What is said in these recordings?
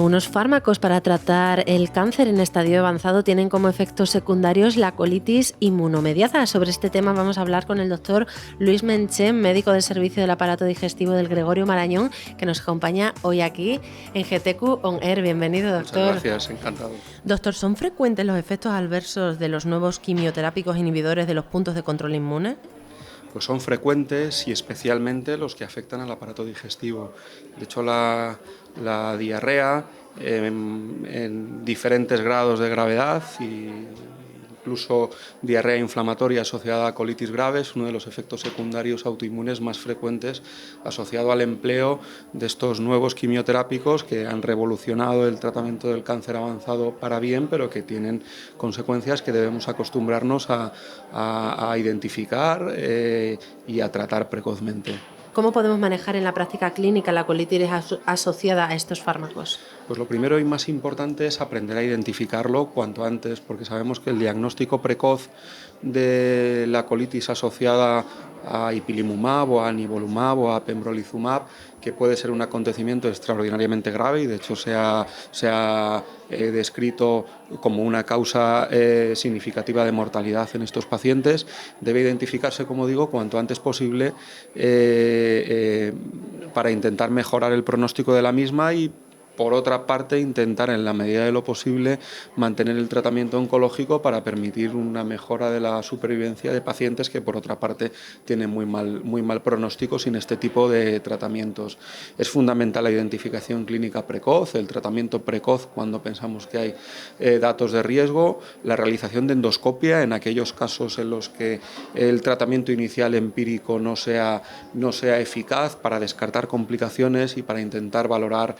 Algunos fármacos para tratar el cáncer en estadio avanzado tienen como efectos secundarios la colitis inmunomediada. Sobre este tema vamos a hablar con el doctor Luis Menchen, médico del servicio del aparato digestivo del Gregorio Marañón, que nos acompaña hoy aquí en GTQ On Air. Bienvenido, doctor. Muchas gracias, encantado. Doctor, ¿son frecuentes los efectos adversos de los nuevos quimioterápicos inhibidores de los puntos de control inmune? Pues son frecuentes y especialmente los que afectan al aparato digestivo. De hecho, la diarrea en diferentes grados de gravedad y incluso diarrea inflamatoria asociada a colitis grave es uno de los efectos secundarios autoinmunes más frecuentes asociado al empleo de estos nuevos quimioterápicos que han revolucionado el tratamiento del cáncer avanzado para bien, pero que tienen consecuencias que debemos acostumbrarnos a identificar y a tratar precozmente. ¿Cómo podemos manejar en la práctica clínica la colitis asociada a estos fármacos? Pues lo primero y más importante es aprender a identificarlo cuanto antes, porque sabemos que el diagnóstico precoz de la colitis asociada a ipilimumab o a nivolumab o a pembrolizumab, que puede ser un acontecimiento extraordinariamente grave y de hecho se ha descrito como una causa significativa de mortalidad en estos pacientes, debe identificarse, como digo, cuanto antes posible para intentar mejorar el pronóstico de la misma y, por otra parte, intentar en la medida de lo posible mantener el tratamiento oncológico para permitir una mejora de la supervivencia de pacientes que, por otra parte, tienen muy mal pronóstico sin este tipo de tratamientos. Es fundamental la identificación clínica precoz, el tratamiento precoz cuando pensamos que hay datos de riesgo, la realización de endoscopia en aquellos casos en los que el tratamiento inicial empírico no sea eficaz para descartar complicaciones y para intentar valorar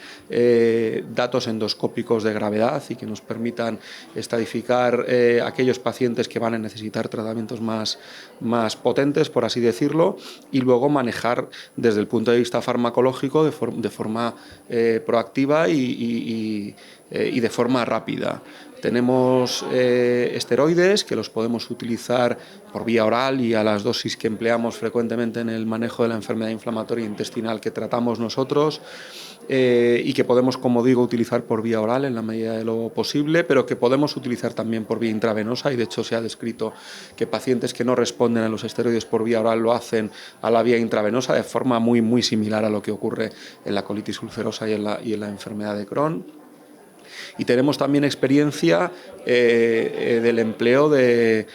datos endoscópicos de gravedad y que nos permitan estadificar aquellos pacientes que van a necesitar tratamientos más potentes, por así decirlo, y luego manejar desde el punto de vista farmacológico de forma proactiva y de forma rápida. Tenemos esteroides que los podemos utilizar por vía oral y a las dosis que empleamos frecuentemente en el manejo de la enfermedad inflamatoria intestinal que tratamos nosotros y que podemos, como digo, utilizar por vía oral en la medida de lo posible, pero que podemos utilizar también por vía intravenosa y de hecho se ha descrito que pacientes que no responden a los esteroides por vía oral lo hacen a la vía intravenosa de forma muy similar a lo que ocurre en la colitis ulcerosa y en la enfermedad de Crohn. Y tenemos también experiencia del empleo de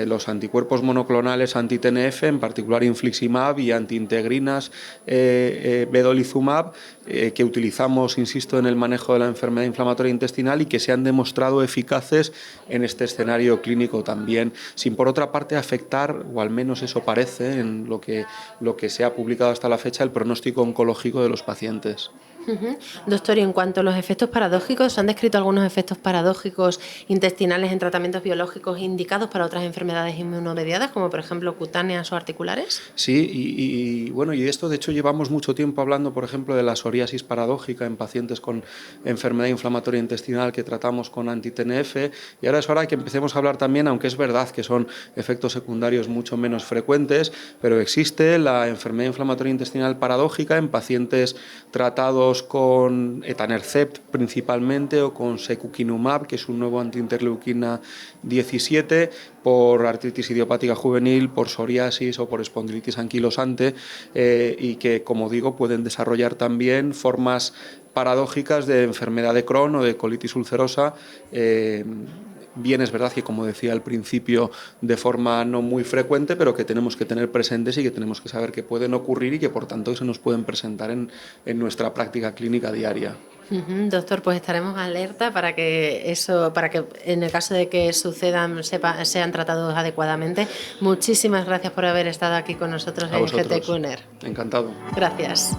los anticuerpos monoclonales anti-TNF, en particular infliximab y antiintegrinas vedolizumab, que utilizamos, insisto, en el manejo de la enfermedad inflamatoria intestinal y que se han demostrado eficaces en este escenario clínico también, sin por otra parte afectar, o al menos eso parece, en lo que se ha publicado hasta la fecha, el pronóstico oncológico de los pacientes. Doctor, y en cuanto a los efectos paradójicos, ¿se han descrito algunos efectos paradójicos intestinales en tratamientos biológicos indicados para otras enfermedades inmunomediadas, como por ejemplo cutáneas o articulares? Sí, y esto de hecho llevamos mucho tiempo hablando, por ejemplo, de la psoriasis paradójica en pacientes con enfermedad inflamatoria intestinal que tratamos con anti-TNF, y ahora es hora de que empecemos a hablar también, aunque es verdad que son efectos secundarios mucho menos frecuentes, pero existe la enfermedad inflamatoria intestinal paradójica en pacientes tratados con etanercept principalmente o con secukinumab, que es un nuevo antiinterleuquina 17, por artritis idiopática juvenil, por psoriasis o por espondilitis anquilosante y que, como digo, pueden desarrollar también formas paradójicas de enfermedad de Crohn o de colitis ulcerosa. Bien, es verdad que, como decía al principio, de forma no muy frecuente, pero que tenemos que tener presentes y que tenemos que saber que pueden ocurrir y que, por tanto, se nos pueden presentar en nuestra práctica clínica diaria. Doctor, pues estaremos alerta para que en el caso de que sucedan sean tratados adecuadamente. Muchísimas gracias por haber estado aquí con nosotros en GTQ On Air. Encantado. Gracias.